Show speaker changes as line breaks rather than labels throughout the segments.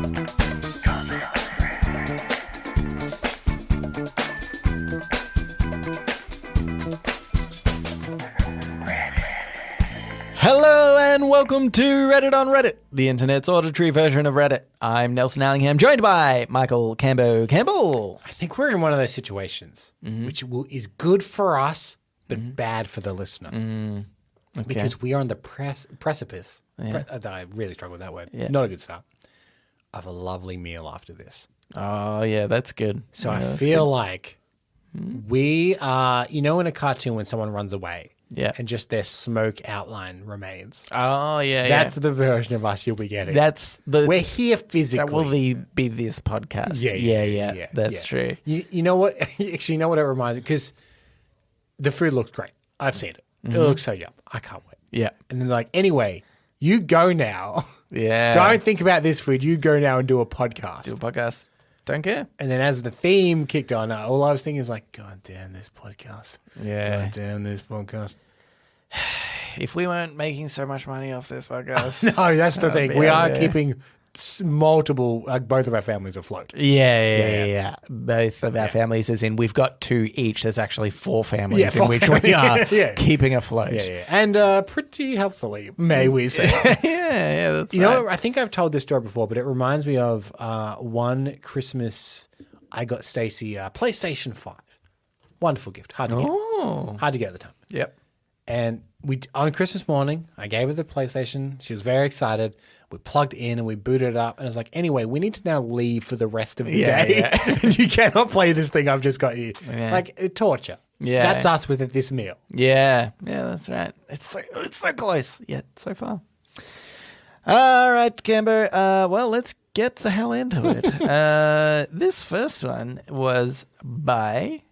Hello and welcome to Reddit on Reddit, the internet's auditory version of Reddit. I'm Nelson Allingham, joined by Michael Cambo Campbell.
I think we're in one of those situations which is good for us, but bad for the listener.
Okay.
Because we are on the precipice.
Yeah.
I really struggle with that word.
Yeah.
Not a good start. Of a lovely meal after this.
Oh, yeah, that's good.
So
yeah,
I
that's
feel
good.
like we are, in a cartoon when someone runs away.
Yeah.
And just their smoke outline remains.
Oh, yeah,
That's the version of us you'll be getting. We're here physically.
That will be this podcast. Yeah. That's true.
You know what? Actually, you know what it reminds me? Because the food looks great. I've seen it. It looks so yum. I can't wait.
Yeah.
And then like, anyway, you go now.
Yeah.
Don't think about this food. You go now and do a podcast.
Do a podcast. Don't care.
And then as the theme kicked on, all I was thinking is like, God damn this podcast.
Yeah.
God damn this podcast.
If we weren't making so much money off this podcast.
No, that's the thing. We are
yeah.
keeping multiple, both of our families afloat.
Yeah. Both of our families, as in we've got two each. There's actually four families
four
in which we are keeping afloat.
Yeah. And pretty healthily, may we say.
yeah, that's
You know, I think I've told this story before, but it reminds me of one Christmas I got Stacey a PlayStation 5. Wonderful gift. Hard to get. Hard to get at the time.
Yep.
And on Christmas morning, I gave her the PlayStation. She was very excited. We plugged in and we booted it up. And I was like, anyway, we need to now leave for the rest of the day.
Yeah.
And you cannot play this thing I've just got you.
Yeah.
Like, torture.
Yeah.
That's us with this meal.
Yeah, that's right. It's so close, yet so far. All right, Camber. Well, let's get the hell into it. This first one was by...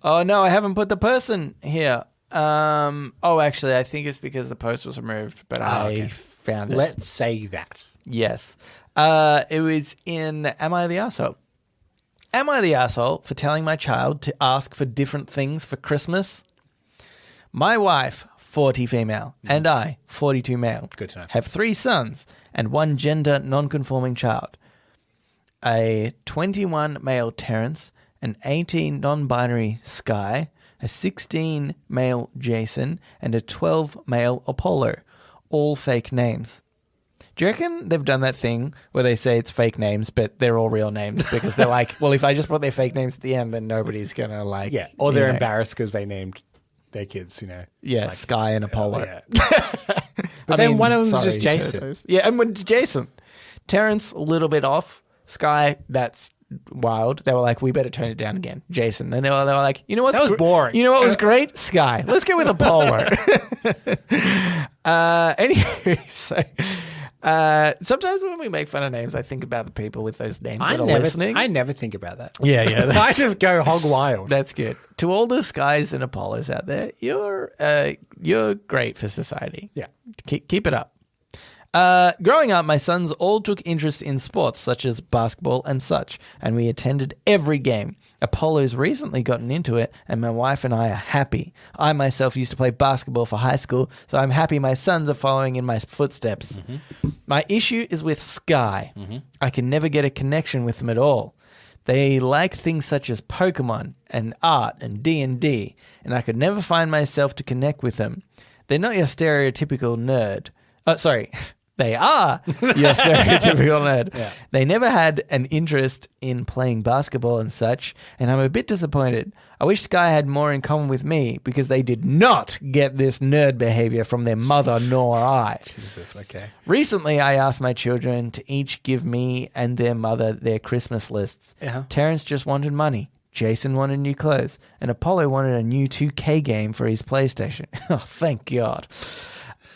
Oh, no, I haven't put the person here. Actually, I think it's because the post was removed, but I found it.
Let's say that.
Yes. It was in Am I the Asshole? Am I the asshole for telling my child to ask for different things for Christmas? My wife, 40 female, and I, 42 male,
Good to know.
have 3 sons and 1 gender non-conforming child. A 21 male Terrence, an 18 non-binary Sky, a 16 male Jason, and a 12 male Apollo, all fake names. Do you reckon they've done that thing where they say it's fake names, but they're all real names because they're like, well, if I just put their fake names at the end, then nobody's going to like...
Yeah, or they're embarrassed because they named their kids,
Yeah, like, Sky and Apollo.
But then one of them is just Jason.
Turtles. Yeah, and when Jason. Terrence, a little bit off. Sky, that's wild. They were like, we better turn it down again. Jason. Then they were like, you know what?
That was boring.
You know what was great? Sky. Let's go with Apollo. Anyway, so... sometimes when we make fun of names, I think about the people with those names that are listening.
I never think about that.
Yeah.
I just go hog wild.
That's good. To all the Skies and Apollos out there, you're great for society.
Yeah.
Keep it up. Growing up, my sons all took interest in sports such as basketball and such, and we attended every game. Apollo's recently gotten into it, and my wife and I are happy. I myself used to play basketball for high school, so I'm happy my sons are following in my footsteps. Mm-hmm. My issue is with Sky. Mm-hmm. I can never get a connection with them at all. They like things such as Pokemon and art and D&D, and I could never find myself to connect with them. They're not your stereotypical nerd. Oh, sorry. They are your stereotypical nerd. Yeah. They never had an interest in playing basketball and such, and I'm a bit disappointed. I wish Sky had more in common with me because they did not get this nerd behavior from their mother nor I.
Jesus, okay.
Recently, I asked my children to each give me and their mother their Christmas lists. Uh-huh. Terrence just wanted money. Jason wanted new clothes, and Apollo wanted a new 2K game for his PlayStation. Oh, thank God.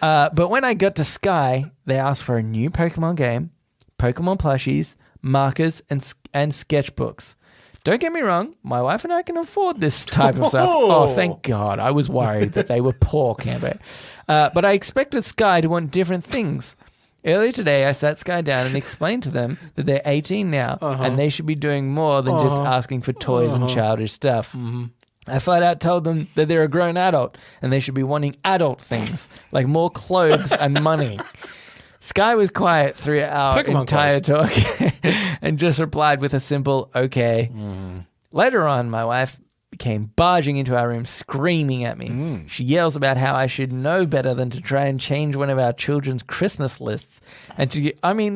But when I got to Sky, they asked for a new Pokemon game, Pokemon plushies, markers, and sketchbooks. Don't get me wrong, my wife and I can afford this type of stuff. Oh, thank God. I was worried that they were poor, Cambo. But I expected Sky to want different things. Earlier today, I sat Sky down and explained to them that they're 18 now, and they should be doing more than just asking for toys and childish stuff. Mm-hmm. I flat out told them that they're a grown adult and they should be wanting adult things like more clothes and money. Sky was quiet through our
Pokemon
entire talk and just replied with a simple, okay. Later on, my wife came barging into our room screaming at me. She yells about how I should know better than to try and change one of our children's Christmas lists. And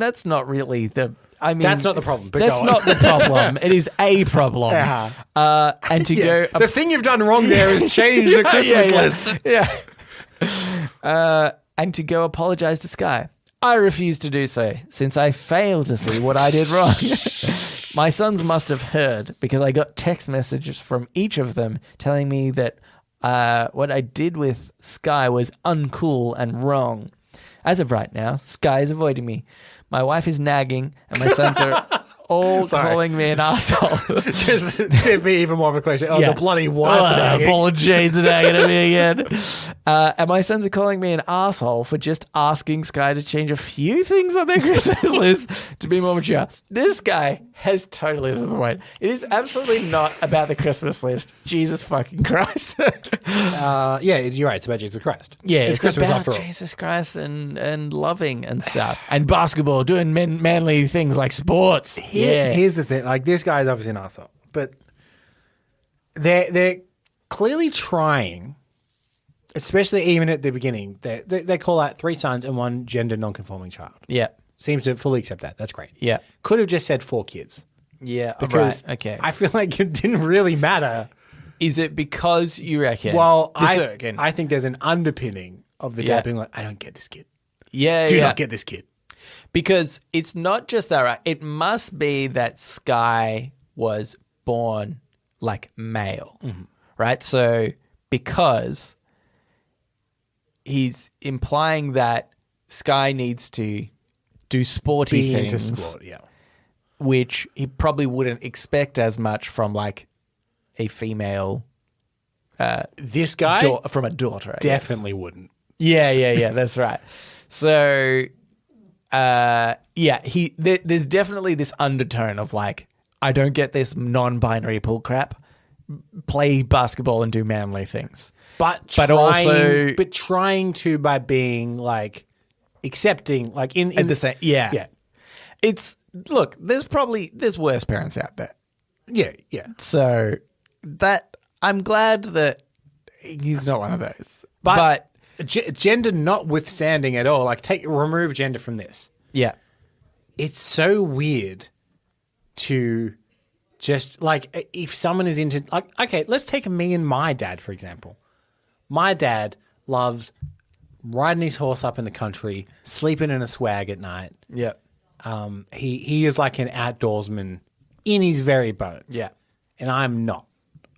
that's not really that's not
the problem. But
that's not the problem. It is a problem.
Yeah.
And to go...
The thing you've done wrong there is change the Christmas list.
Yeah. And to go apologize to Sky. I refuse to do so since I failed to see what I did wrong. My sons must have heard because I got text messages from each of them telling me that what I did with Sky was uncool and wrong. As of right now, Sky is avoiding me. My wife is nagging and my sons are all calling me an asshole.
Just to be even more of a question. Oh, the bloody wife's nagging.
Ball and chains are nagging at me again. And my sons are calling me an asshole for just asking Sky to change a few things on their Christmas list to be more mature. This guy has totally missed the point. It is absolutely not about the Christmas list. Jesus fucking Christ.
Yeah, you're right. It's about Jesus Christ.
Yeah,
it's Christmas
about
after all.
Jesus Christ and loving and stuff. And basketball, doing manly things like sports.
Here's the thing. Like, this guy is obviously an arsehole, but they're clearly trying, especially even at the beginning. They call out 3 sons and 1 gender non-conforming child.
Yeah.
Seems to fully accept that. That's great.
Yeah.
Could have just said 4 kids.
Yeah.
Because
right. Okay.
I feel like it didn't really matter.
Is it because you reckon?
Well, I think there's an underpinning of the dad being like, I don't get this kid.
Yeah.
Do not get this kid.
Because it's not just that, right? It must be that Sky was born like male, right? So because he's implying that Sky needs to do sporty things,
into sport,
which he probably wouldn't expect as much from like a female.
This guy
from a daughter, I
definitely wouldn't.
Yeah. That's right. So. There's definitely this undertone of like, I don't get this non-binary bull crap. Play basketball and do manly things,
but trying to by being like accepting, like in
at the same, yeah. It's there's worse parents out there.
Yeah.
So that I'm glad that he's not one of those, but
gender notwithstanding at all, like remove gender from this.
Yeah.
It's so weird to just like, if someone is into, like, okay, let's take me and my dad, for example. My dad loves riding his horse up in the country, sleeping in a swag at night.
Yeah.
He is like an outdoorsman in his very bones. Yeah. And I'm not.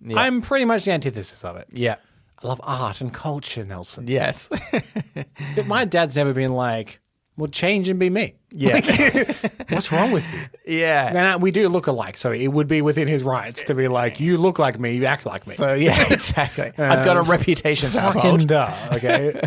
Yeah. I'm pretty much the antithesis of it.
Yeah.
I love art and culture, Nelson.
Yes.
But my dad's never been like, well, change and be me.
Yeah.
Like, what's wrong with you?
Yeah.
And we do look alike, so it would be within his rights to be like, you look like me, you act like me.
So, yeah, exactly. I've got a reputation to uphold.
Fucking duh, okay?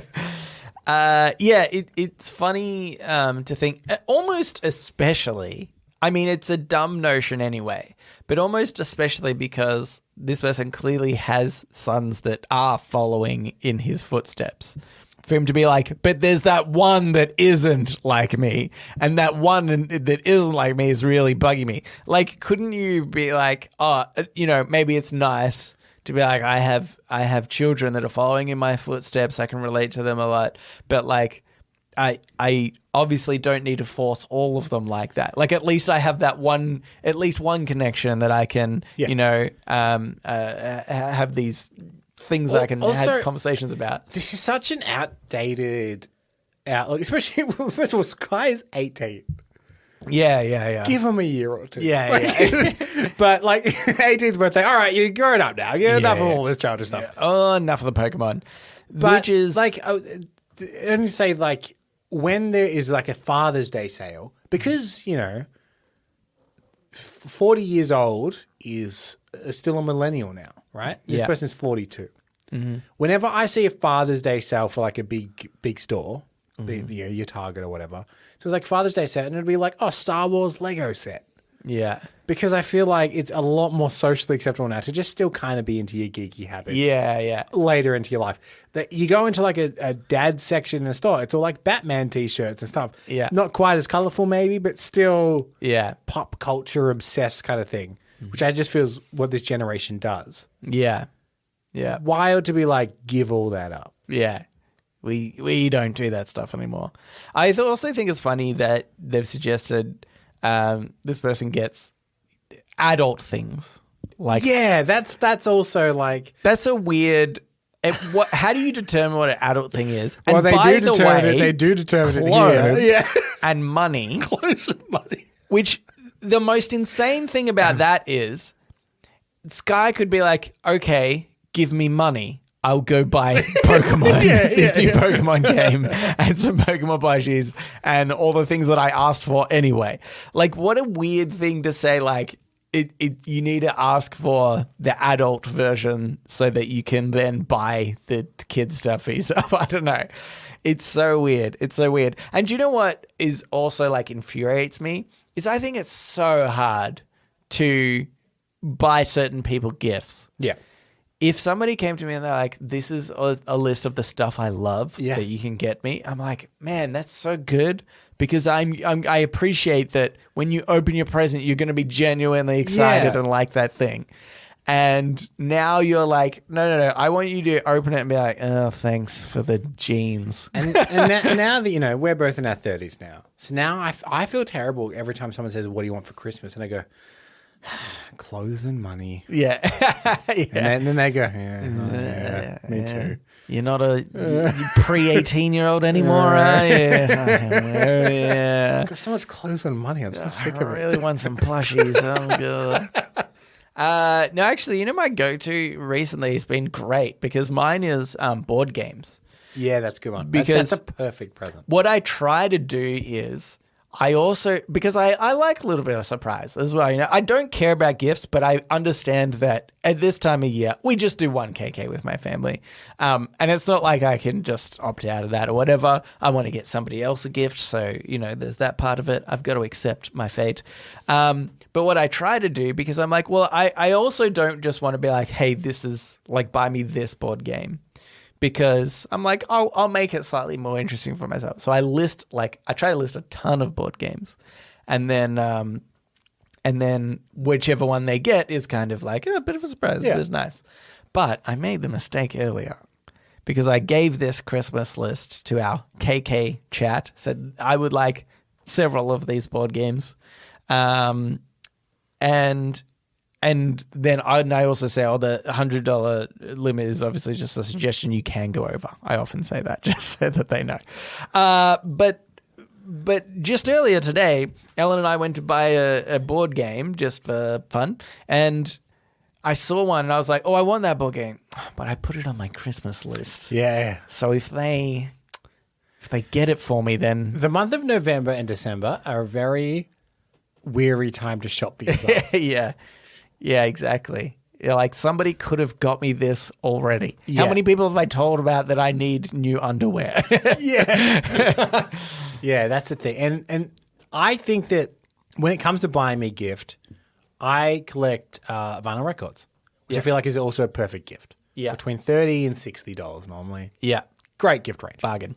It's funny to think, almost especially, I mean, it's a dumb notion anyway, but almost especially because this person clearly has sons that are following in his footsteps. For him to be like, but there's that one that isn't like me, and that one that isn't like me is really bugging me. Like, couldn't you be like, oh, maybe it's nice to be like, I have children that are following in my footsteps. I can relate to them a lot, but like, I obviously don't need to force all of them like that. Like, at least I have that one connection that I can, have these things I can have conversations about.
This is such an outdated outlook, especially, first of all, Sky is 18.
Yeah.
Give him a year or two.
Yeah.
But like, 18th birthday, all right, you're growing up now. Enough of all this childish stuff.
Yeah. Oh, enough of the Pokemon.
But
which is
like, only say like, when there is like a Father's Day sale, because, 40 years old is still a millennial now, right? This person's 42. Mm-hmm. Whenever I see a Father's Day sale for like a big store, your Target or whatever, so it's like Father's Day set, and it'll be like, oh, Star Wars Lego set.
Yeah.
Because I feel like it's a lot more socially acceptable now to just still kind of be into your geeky habits.
Yeah.
Later into your life. That you go into like a dad section in a store, it's all like Batman t-shirts and stuff.
Yeah.
Not quite as colorful maybe, but still
Yeah.
pop culture obsessed kind of thing, which I just feels what this generation does.
Yeah. Yeah.
Wild to be like, give all that up.
Yeah. We don't do that stuff anymore. I also think it's funny that they've suggested this person gets adult things. Like,
yeah, that's also like...
That's a weird... how do you determine what an adult thing is? And
well, they
by
do
the
determine
way,
it. They do determine
clothes
it. Yeah.
and money.
Clothes and money.
Which the most insane thing about that is Sky could be like, okay, give me money. I'll go buy Pokemon, this new Pokemon game, and some Pokemon plushies, and all the things that I asked for anyway. Like, what a weird thing to say, like, you need to ask for the adult version so that you can then buy the kid stuff for yourself. I don't know. It's so weird. It's so weird. And do you know what is also, like, infuriates me? Is I think it's so hard to buy certain people gifts.
Yeah.
If somebody came to me and they're like, this is a list of the stuff I love that you can get me, I'm like, man, that's so good because I appreciate that when you open your present, you're going to be genuinely excited and like that thing. And now you're like, no, I want you to open it and be like, oh, thanks for the jeans.
And now that, we're both in our 30s now. So now I feel terrible every time someone says, what do you want for Christmas? And I go, clothes and money.
Yeah.
And then they go, me too.
You're not a pre-18-year-old anymore, are you? Yeah.
I've got so much clothes and money. I'm so sick of it.
I really want some plushies. Oh, God. No, actually, my go-to recently has been great because mine is board games.
Yeah, that's a good one.
Because
that's a perfect present.
What I try to do is I also, because I like a little bit of surprise as well. I don't care about gifts, but I understand that at this time of year, we just do one KK with my family. And it's not like I can just opt out of that or whatever. I want to get somebody else a gift. So, there's that part of it. I've got to accept my fate. But what I try to do, because I'm like, well, I also don't just want to be like, hey, this is like, buy me this board game. Because I'm like, I'll make it slightly more interesting for myself. So I try to list a ton of board games, and then whichever one they get is kind of like a bit of a surprise. Yeah. It's nice. But I made the mistake earlier because I gave this Christmas list to our KK chat. Said I would like several of these board games, and then I also say, the $100 limit is obviously just a suggestion you can go over. I often say that just so that they know. But just earlier today, Ellen and I went to buy a board game just for fun, and I saw one and I was like, oh, I want that board game, but I put it on my Christmas list.
Yeah.
So if they get it for me, then
the month of November and December are a very weary time to shop for yourself.
Yeah. Yeah, exactly. Like somebody could have got me this already.
Yeah.
How many people have I told about that I need new underwear?
Yeah. Yeah, that's the thing. And I think that when it comes to buying me a gift, I collect vinyl records, which I feel like is also a perfect gift.
Yeah.
Between $30 and $60 normally.
Yeah.
Great gift range.
Bargain.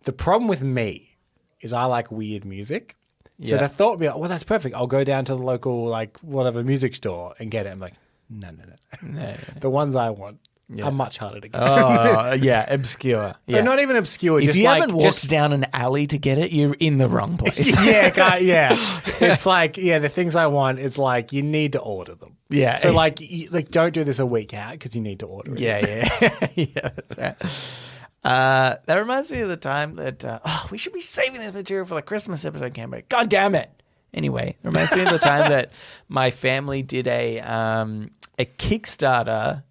The problem with me is I like weird music. So the thought would be like, well, that's perfect. I'll go down to the local, whatever music store and get it. I'm like, no. The ones I want are much harder to get.
Oh, yeah, obscure. Yeah.
They're not even obscure.
If
just
you haven't walked down an alley to get it, you're in the wrong place.
Yeah. It's like, the things I want, it's like you need to order them.
Yeah.
So don't do this a week out because you need to order it.
Yeah. Yeah, that's right. That reminds me of the time that we should be saving this material for the Christmas episode campaign. God damn it! Anyway, it reminds me of the time that my family did a Kickstarter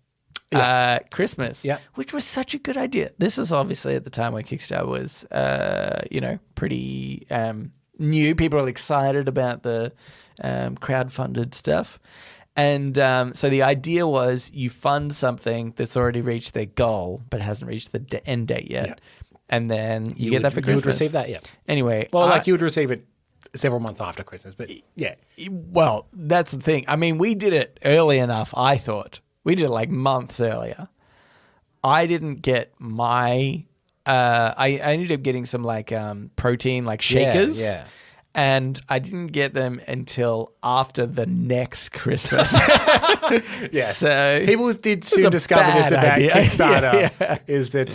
Christmas, which was such a good idea. This is obviously at the time when Kickstarter was, pretty new. People were excited about the crowdfunded stuff. And so the idea was you fund something that's already reached their goal but hasn't reached the end date yet. Yeah. And then you get that for Christmas.
You would receive that, yeah.
Anyway.
Well, you would receive it several months after Christmas. But yeah.
Well, that's the thing. I mean, we did it early enough, I thought. We did it like months earlier. I didn't get my... I ended up getting some like protein, like shakers.
Yeah.
And I didn't get them until after the next Christmas.
Yes.
So
people did soon discover this about
idea.
Kickstarter is that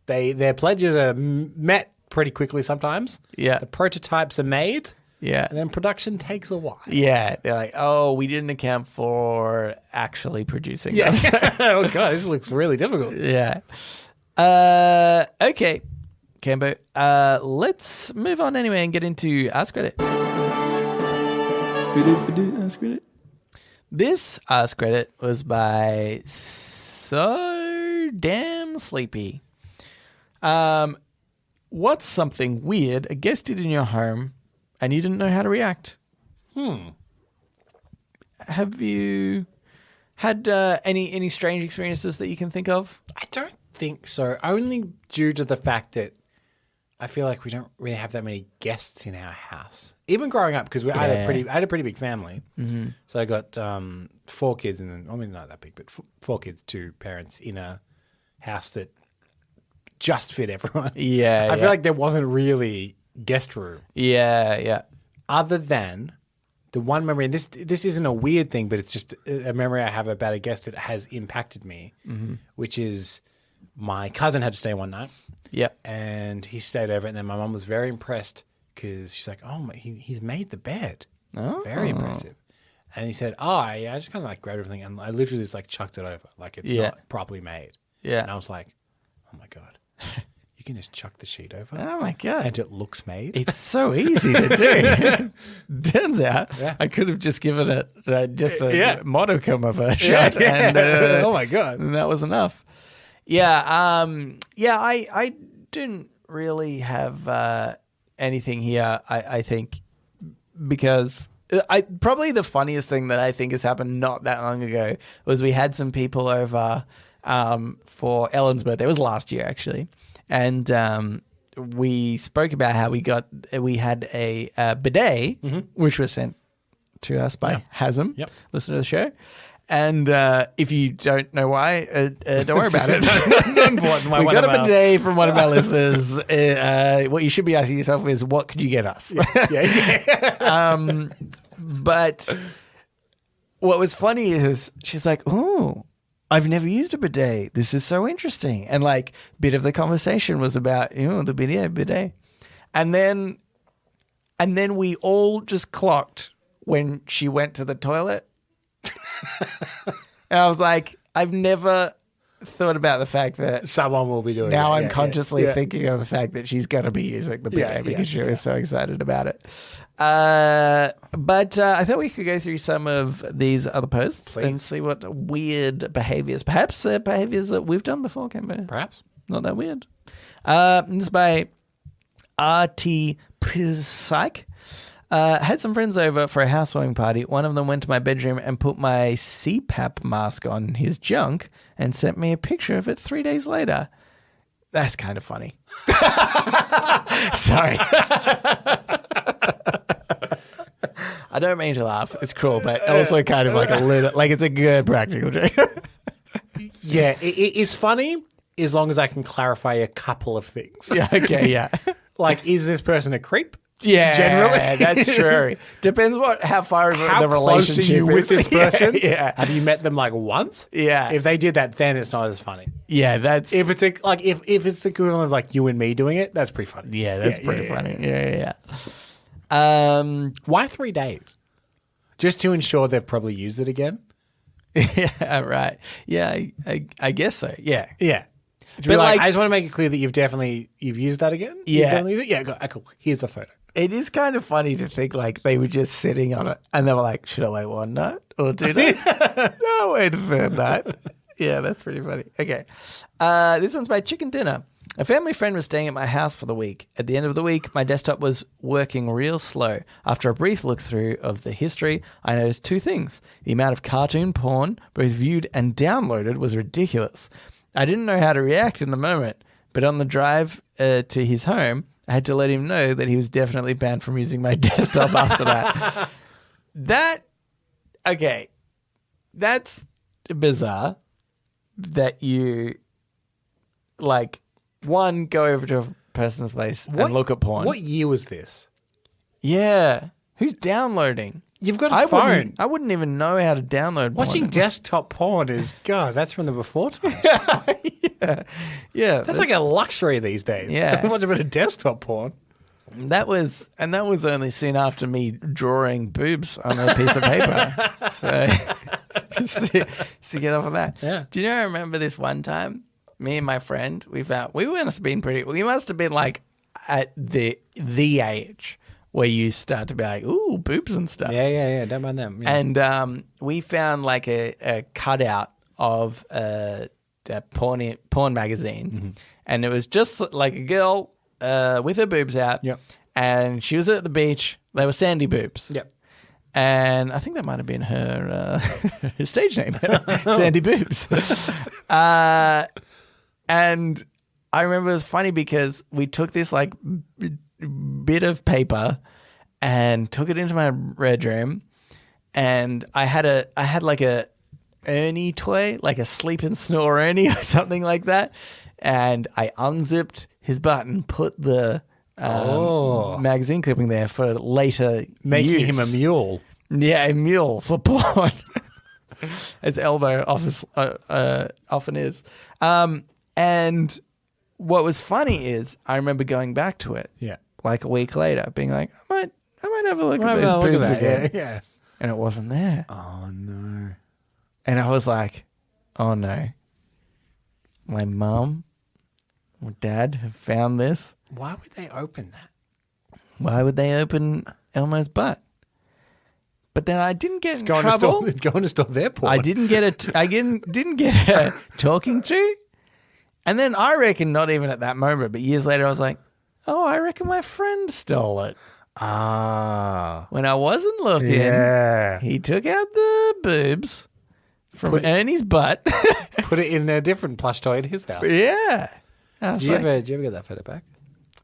their pledges are met pretty quickly sometimes.
Yeah.
The prototypes are made.
Yeah.
And then production takes a while.
Yeah. They're like, oh, we didn't account for actually producing
Yeah.
them.
Oh, God, this looks really difficult.
Yeah. Okay. Cambo, let's move on anyway and get into Ask Reddit. Ask Reddit. This Ask Reddit was by So Damn Sleepy. What's something weird a guest did in your home and you didn't know how to react? Have you had any strange experiences that you can think of?
I don't think so. Only due to the fact that I feel like we don't really have that many guests in our house. Even growing up, because I had a pretty big family. Mm-hmm. So I got 4 kids, and then, I mean, not that big, but 4 kids, 2 parents in a house that just fit everyone.
Yeah,
I feel like there wasn't really guest room.
Yeah.
Other than the one memory, and this isn't a weird thing, but it's just a memory I have about a guest that has impacted me, which is my cousin had to stay one night.
Yeah.
And he stayed over, and then my mum was very impressed because she's like, oh, he's made the bed. Oh. Very impressive. And he said, oh, yeah, I just kind of like grabbed everything, and I literally just like chucked it over. Like it's not properly made. Yeah. And I was like, oh my God, you can just chuck the sheet over.
Oh my God.
And it looks made.
It's so easy to do. Turns out I could have just given it just a modicum of a shot. And,
oh my God.
And that was enough. Yeah, I didn't really have anything here, I think, because probably the funniest thing that I think has happened not that long ago was we had some people over for Ellen's birthday. It was last year, actually. And we spoke about how we had a bidet, which was sent to us by Hasm, listen to the show. And if you don't know why, don't worry about it. We got a bidet from one of our listeners. What you should be asking yourself is, what could you get us? But what was funny is she's like, oh, I've never used a bidet. This is so interesting. And like bit of the conversation was about, the bidet. And then we all just clocked when she went to the toilet. And I was like, I've never thought about the fact that
someone will be doing it.
Now I'm consciously thinking of the fact that she's going to be using the bidet because she was so excited about it. But I thought we could go through some of these other posts and see what weird behaviors, perhaps behaviors that we've done before, can be.
Perhaps.
Not that weird. This is by RT Psych. Had some friends over for a housewarming party. One of them went to my bedroom and put my CPAP mask on his junk and sent me a picture of it 3 days later. That's kind of funny. Sorry. I don't mean to laugh. It's cruel, but also kind of like a little, like it's a good practical joke.
Yeah, it's funny as long as I can clarify a couple of things.
Yeah, okay, yeah.
Like, is this person a creep?
Yeah,
generally,
that's true. Depends how far
how
the relationship
close are you with this person.
Yeah.
Have you met them like once?
Yeah.
If they did that, then it's not as funny.
Yeah, that's
if it's if it's the equivalent of like you and me doing it, that's pretty funny.
Yeah, that's pretty funny. Yeah.
Why 3 days? Just to ensure they've probably used it again.
Yeah, right. Yeah, I guess so. Yeah.
But like, I just want to make it clear that you've used that again.
Yeah.
Cool. Here's a photo.
It is kind of funny to think like they were just sitting on it and they were like, should I wait 1 night or 2 nights? No, wait a third night. Yeah, that's pretty funny. Okay. This one's by Chicken Dinner. A family friend was staying at my house for the week. At the end of the week, my desktop was working real slow. After a brief look through of the history, I noticed 2 things. The amount of cartoon porn, both viewed and downloaded, was ridiculous. I didn't know how to react in the moment, but on the drive to his home, I had to let him know that he was definitely banned from using my desktop after that. Okay, that's bizarre that you, like, one, go over to a person's place and look at porn.
What year was this?
Yeah. Who's downloading?
You've got a phone.
I wouldn't even know how to download
Watching
porn.
desktop porn is, God, that's from the before time.
Yeah.
That's like a luxury these days.
Yeah.
Watch a bit of desktop porn.
That was only seen after me drawing boobs on a piece of paper. So just to get off of that.
Yeah.
Do you know, I remember this one time, me and my friend, we must have been like at the age where you start to be like, ooh, boobs and stuff.
Yeah. Don't mind them. Yeah.
And we found like a cutout of a porn magazine. And it was just like a girl with her boobs out.
Yep. And
she was at the beach. They were Sandy Boobs.
Yep.
And I think that might have been her stage name, Sandy Boobs. And I remember it was funny because we took this like bit of paper and took it into my bedroom, and I had like a Ernie toy, like a sleep and snore Ernie or something like that, and I unzipped his butt and put the magazine clipping there for later
Making
use.
him a mule.
Yeah, a mule for porn. As Elbow often is. And what was funny is I remember going back to it.
Yeah.
Like a week later, being like, I might have a look at
Have a
these
look at
boobs
that.
again.
Yeah.
And it wasn't there.
Oh, no.
And I was like, oh no. My mum or dad have found this.
Why would they open that?
Why would they open Elmo's butt? But then I didn't get in trouble.
Go and store their porn.
I didn't get a talking to. And then I reckon not even at that moment, but years later I was like, oh, I reckon my friend stole it.
Ah.
When I wasn't looking, he took out the boobs from Ernie's butt.
Put it in a different plush toy at his house.
Yeah.
Did you ever get that photo back?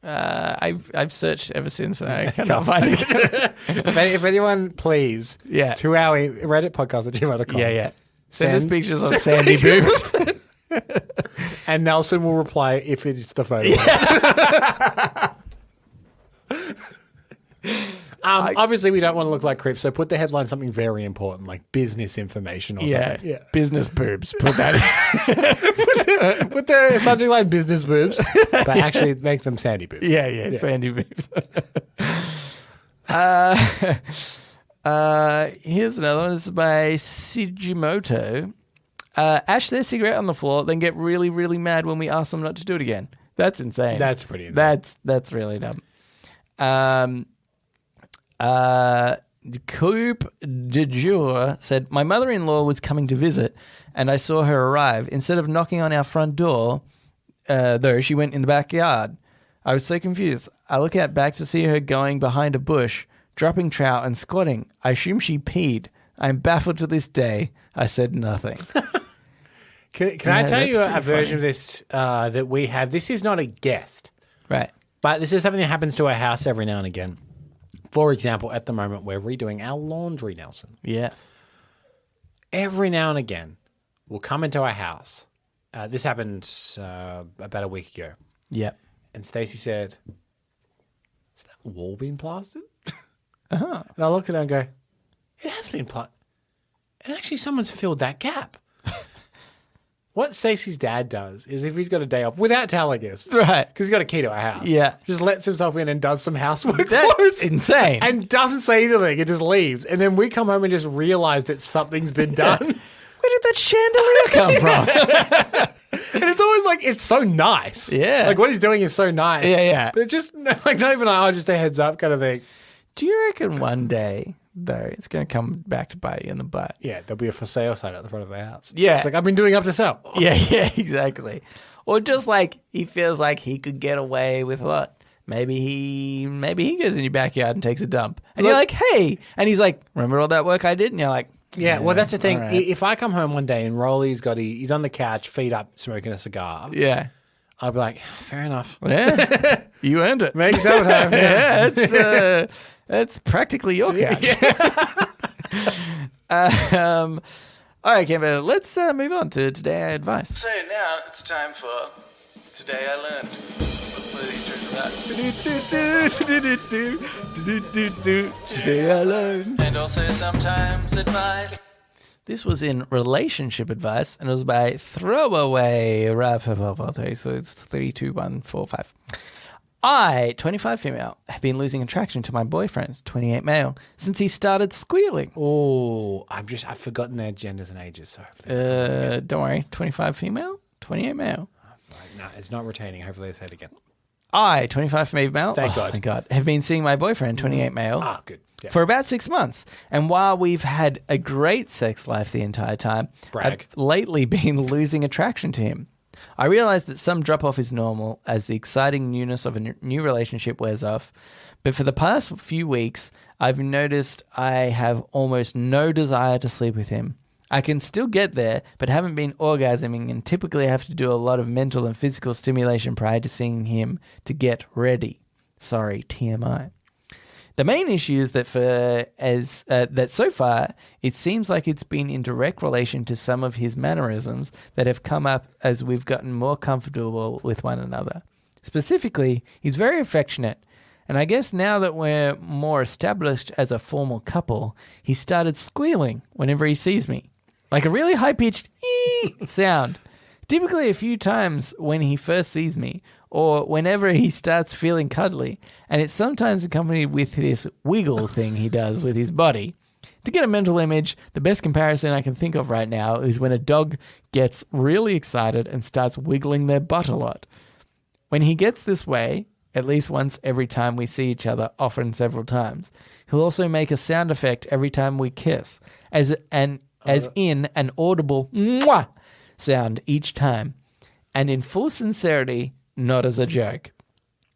I've searched ever since and I cannot find it.
If anyone, please, to our Reddit podcast at gmail.com.
Yeah. Send us pictures of Sandy boobs.
And Nelson will reply if it's the photo. Obviously, we don't want to look like creeps, so put the headline something very important, like business information or something. Yeah,
business boobs. Put that in.
put the subject line business boobs, but actually make them Sandy boobs.
Yeah. Sandy boobs. Here's another one. This is by Sugimoto. Ash their cigarette on the floor, then get really, really mad when we ask them not to do it again. That's insane.
That's pretty insane.
That's really dumb. Coop de jour said, my mother-in-law was coming to visit and I saw her arrive. Instead of knocking on our front door, though, she went in the backyard. I was so confused. I look out back to see her going behind a bush, dropping trout and squatting. I assume she peed. I'm baffled to this day. I said nothing.
Can I tell you a version of this that we have? This is not a guest.
Right.
But this is something that happens to our house every now and again. For example, at the moment, we're redoing our laundry, Nelson.
Yes.
Every now and again, we'll come into our house. This happened about a week ago.
Yep.
And Stacey said, has that wall been plastered?
Uh-huh.
And I look at her and go, it has been plastered. And actually, someone's filled that gap. What Stacey's dad does is if he's got a day off, without telling us,
Right.
because he's got a key to our house, just lets himself in and does some housework
That's
for us.
insane.
And doesn't say anything, it just leaves. And then we come home and just realise that something's been done.
Where did that chandelier come from?
And it's always like, it's so nice.
Yeah.
Like what he's doing is so nice.
Yeah.
But it's just like not even like, just a heads up kind of thing.
Do you reckon one day, though, it's going to come back to bite you in the butt?
Yeah, there'll be a for sale sign at the front of our house.
Yeah.
It's like, I've been doing up to sell.
Yeah, exactly. Or just like he feels like he could get away with what? Maybe he goes in your backyard and takes a dump. And you're like, hey. And he's like, remember all that work I did? And you're like,
yeah, well, that's the thing.
Right.
If I come home one day and Rolly's he's on the couch, feet up, smoking a cigar.
Yeah.
I'd be like, fair enough.
Yeah, you earned it.
Make yourself at home.
Yeah, it's practically your couch. All right, Kimber, let's move on to Today I Advice.
So now it's time for Today I Learned. What's the intro to that?
Today I learned.
And also sometimes advice.
This was in relationship advice, and it was by Throwaway. So it's 3, 2, 1, 4, 5. I, 25 female, have been losing attraction to my boyfriend, 28 male, since he started squealing.
Oh, I've forgotten their genders and ages. So
Don't worry, 25 female, 28 male.
no, it's not retaining. Hopefully, they say it again.
I, 25 female,
Thank God,
have been seeing my boyfriend, 28 male,
good. Yeah.
for about 6 months. And while we've had a great sex life the entire time,
Brag.
I've lately been losing attraction to him. I realize that some drop-off is normal as the exciting newness of a new relationship wears off. But for the past few weeks, I've noticed I have almost no desire to sleep with him. I can still get there, but haven't been orgasming and typically have to do a lot of mental and physical stimulation prior to seeing him to get ready. Sorry, TMI. The main issue is that that so far, it seems like it's been in direct relation to some of his mannerisms that have come up as we've gotten more comfortable with one another. Specifically, he's very affectionate, and I guess now that we're more established as a formal couple, he started squealing whenever he sees me. Like a really high-pitched ee sound. Typically a few times when he first sees me, or whenever he starts feeling cuddly, and it's sometimes accompanied with this wiggle thing he does with his body. To get a mental image, the best comparison I can think of right now is when a dog gets really excited and starts wiggling their butt a lot. When he gets this way, at least once every time we see each other, often several times, he'll also make a sound effect every time we kiss, as in an audible mwah sound each time, and in full sincerity, not as a joke.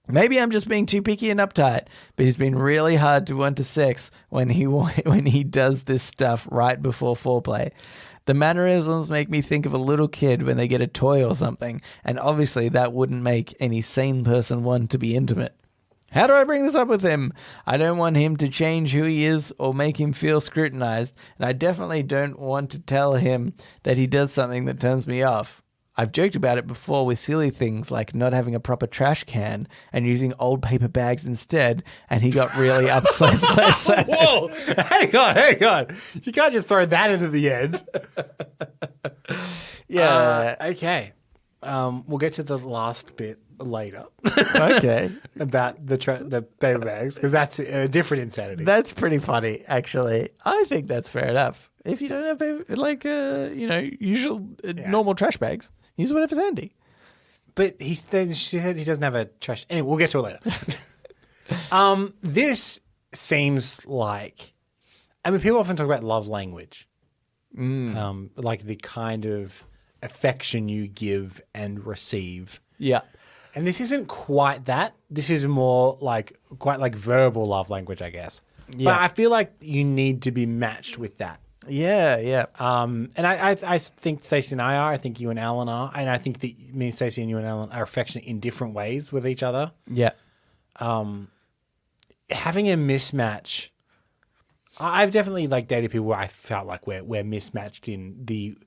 Maybe I'm just being too picky and uptight, but he's been really hard to want to sex when he does this stuff right before foreplay. The mannerisms make me think of a little kid when they get a toy or something, and obviously that wouldn't make any sane person want to be intimate. How do I bring this up with him? I don't want him to change who he is or make him feel scrutinized, and I definitely don't want to tell him that he does something that turns me off. I've joked about it before with silly things like not having a proper trash can and using old paper bags instead, and he got really upset.
Whoa! Hang on. You can't just throw that into the end.
Yeah.
Okay. We'll get to the last bit later.
Okay.
About the paper bags, because that's a different insanity.
That's pretty funny, actually. I think that's fair enough. If you don't have paper, usual normal trash bags, use whatever's handy.
But she said he doesn't have a trash. Anyway, we'll get to it later. This seems like, people often talk about love language, like the kind of affection you give and receive.
Yeah.
And this isn't quite that. This is more quite like verbal love language, I guess. Yeah. But I feel like you need to be matched with that.
Yeah.
And I think Stacey and I are. I think you and Alan are. And I think that me and Stacey and you and Alan are affectionate in different ways with each other.
Yeah.
Having a mismatch, I've definitely dated people where I felt like we're mismatched in the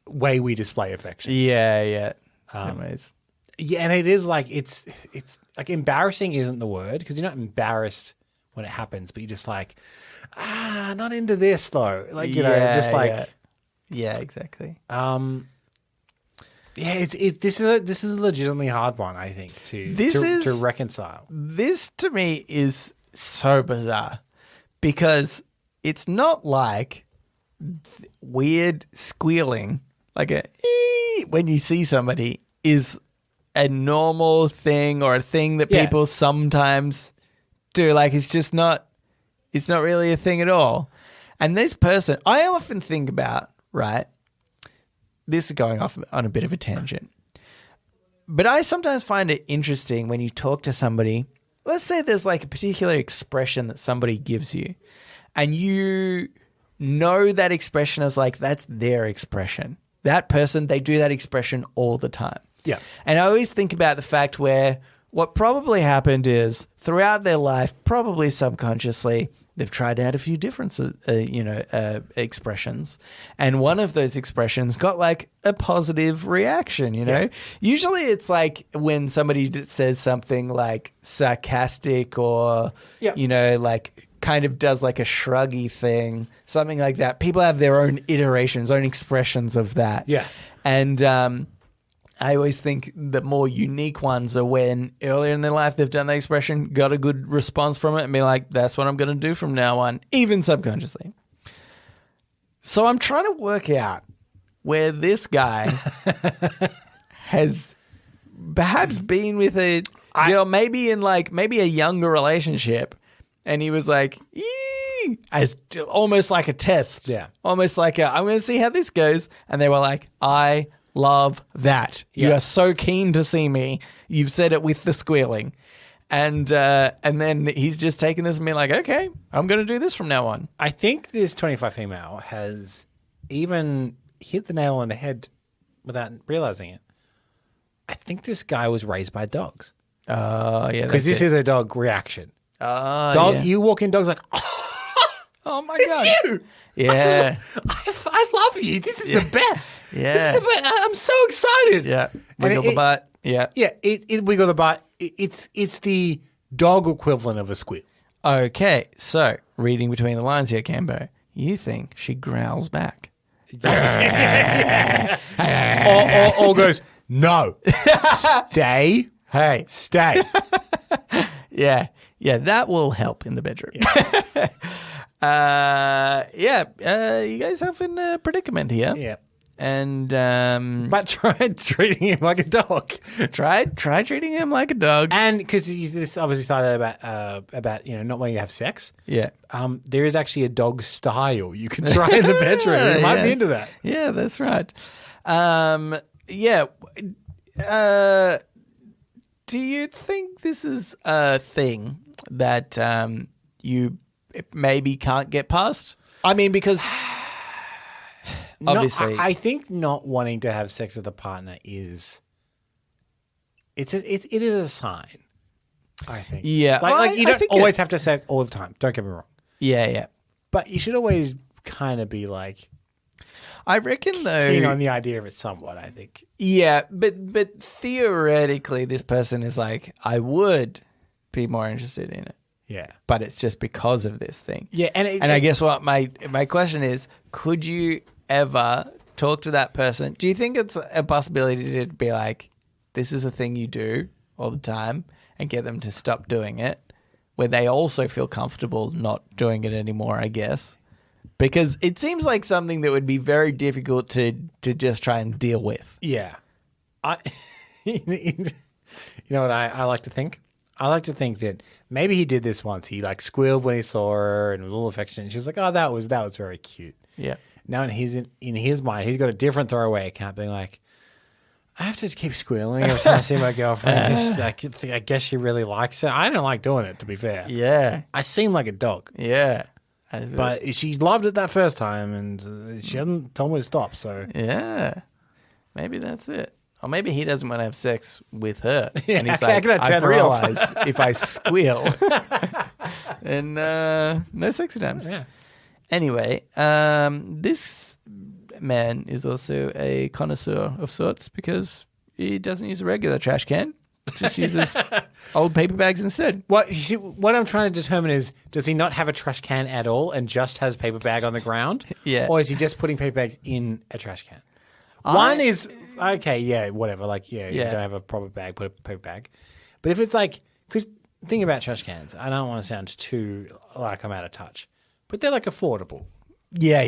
way we display affection.
Yeah. Same ways.
Yeah, and it is it's embarrassing isn't the word, because you're not embarrassed when it happens, but you're just not into this though.
Yeah, exactly.
This is a legitimately hard one, I think, to reconcile.
This to me is so bizarre because it's not like weird squealing, like a when you see somebody is a normal thing or a thing that people sometimes do. It's not really a thing at all. And this person, I often think about, right? This is going off on a bit of a tangent. But I sometimes find it interesting when you talk to somebody. Let's say there's a particular expression that somebody gives you, and you know that expression is that's their expression. That person, they do that expression all the time.
Yeah.
And I always think about the fact where what probably happened is throughout their life, probably subconsciously, they've tried out a few different, expressions. And one of those expressions got like a positive reaction, you know?
Yeah.
Usually it's like when somebody says something like sarcastic or, like kind of does like a shruggy thing, something like that. People have their own iterations, own expressions of that.
Yeah.
And I always think the more unique ones are when earlier in their life they've done the expression, got a good response from it, and be like, that's what I'm going to do from now on, even subconsciously. So I'm trying to work out where this guy has perhaps been with a girl, maybe a younger relationship, and he was like, "Eee," as almost like a test.
Yeah.
Almost like I'm going to see how this goes. And they were like, I love that. You
Yeah.
are so keen to see me. You've said it with the squealing. And then he's just taken this and been like, okay, I'm going to do this from now on.
I think this 25 female has even hit the nail on the head without realizing it. I think this guy was raised by dogs.
Oh, yeah.
Because this is a dog reaction.
Dog,
Yeah. You walk in, dog's like,
oh my
it's
God.
you.
Yeah.
I love you. This is the best.
Yeah.
This is the best. I'm so excited.
Yeah.
And
Wiggle the butt. Yeah.
Yeah. It wiggle the butt. It's the dog equivalent of a squeal.
Okay. So, reading between the lines here, Cambo, you think she growls back.
or goes, no. Stay.
Hey.
Stay.
Yeah. Yeah, that will help in the bedroom. You guys have in a predicament here.
Yeah.
And
But try treating him like a dog.
try treating him like a dog.
And because this obviously started about not wanting to have sex.
Yeah.
There is actually a dog style you can try in the bedroom. You might be
Yes.
into that.
Yeah, that's right. Do you think this is a thing that you maybe can't get past? I mean, because obviously,
I think not wanting to have sex with a partner is it is a sign. I think.
Yeah.
Like,
Well,
you
I
don't
think
always have to say it all the time. Don't get me wrong.
yeah.
But you should always kind of be like
I reckon though.
keen on the idea of it somewhat. I think.
Yeah, but theoretically, this person is like, I would be more interested in it,
Yeah.
but it's just because of this thing.
Yeah, and
I guess what my question is, could you ever talk to that person? Do you think it's a possibility to be like, this is a thing you do all the time, and get them to stop doing it, where they also feel comfortable not doing it anymore, I guess? Because it seems like something that would be very difficult to just try and deal with.
Yeah. You know what I like to think? I like to think that maybe he did this once. He like squealed when he saw her and was a little affectionate. And she was like, "Oh, that was very cute."
Yeah.
Now in his mind, he's got a different throwaway account, being like, "I have to keep squealing every time I see my girlfriend. I guess she really likes it. I don't like doing it, to be fair.
Yeah.
I seem like a dog,
Yeah.
but she loved it that first time, and she hasn't told me to stop. So
Yeah. Maybe that's it. Or maybe he doesn't want to have sex with her.
Yeah,
and he's
I
like,
gotta turn
I've
her off."
realized if I squeal, then no sexy times.
Yeah.
Anyway, this man is also a connoisseur of sorts because he doesn't use a regular trash can. Just uses old paper bags instead.
What you see, what I'm trying to determine is, does he not have a trash can at all and just has paper bag on the ground?
Yeah.
Or is he just putting paper bags in a trash can? One is, okay, yeah, whatever. Like, you don't have a proper bag, put a paper bag. But if it's like, because the thing about trash cans, I don't want to sound too like I'm out of touch, but they're like affordable.
Yeah.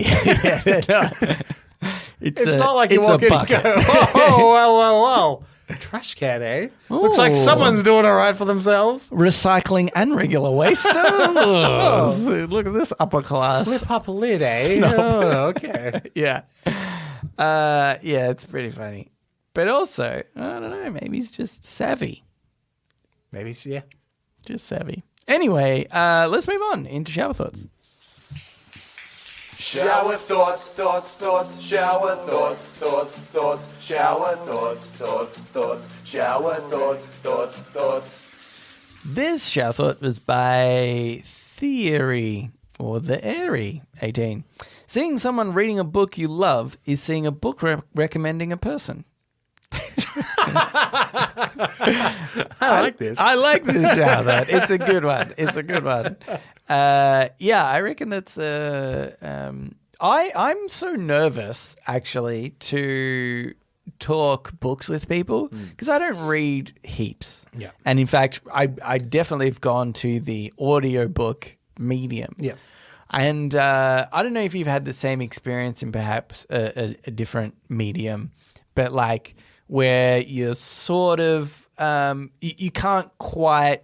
It's not like you walk in and go, oh, well. Trash can, eh? Looks like
Ooh.
someone's doing all right for themselves.
Recycling and regular waste. Oh, look at this upper class.
Flip up a lid, eh? Oh, okay.
Yeah. Yeah, it's pretty funny. But also, I don't know, maybe he's just savvy.
Maybe, yeah.
Just savvy. Anyway, let's move on into shower thoughts.
Shower thoughts, thoughts, thoughts, shower thoughts, thoughts, thoughts, shower thoughts, thoughts, thoughts, shower thoughts, thoughts, thoughts.
This shower thought was by Theory, or The Airy, 18. Seeing someone reading a book you love is seeing a book recommending a person.
I like this.
I like this shower thought. It's a good one. It's a good one. Yeah, I reckon that's I'm so nervous actually to talk books with people because I don't read heaps.
Yeah.
And in fact, I definitely have gone to the audiobook medium.
Yeah.
And I don't know if you've had the same experience in perhaps a different medium, but like where you're sort of you can't quite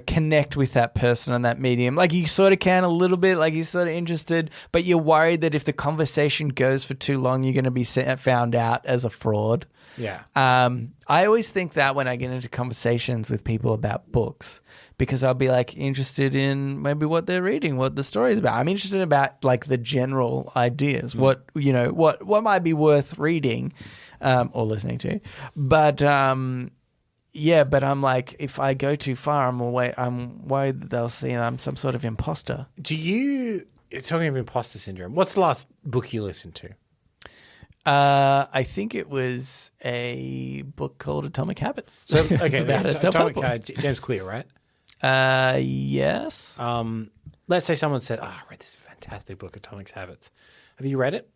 connect with that person on that medium. Like you sort of can a little bit, like you're sort of interested, but you're worried that if the conversation goes for too long, you're going to be found out as a fraud.
Yeah.
I always think that when I get into conversations with people about books, because I'll be like interested in maybe what they're reading, what the story is about. I'm interested about like the general ideas, what might be worth reading or listening to. But yeah, but I'm like, if I go too far, I'm worried that they'll see I'm some sort of imposter.
Talking of imposter syndrome, what's the last book you listened to?
I think it was a book called Atomic Habits.
So, okay,
It's about a self-help book.
James Clear, right?
Yes.
Let's say someone said, I read this fantastic book, Atomic Habits. Have you read it?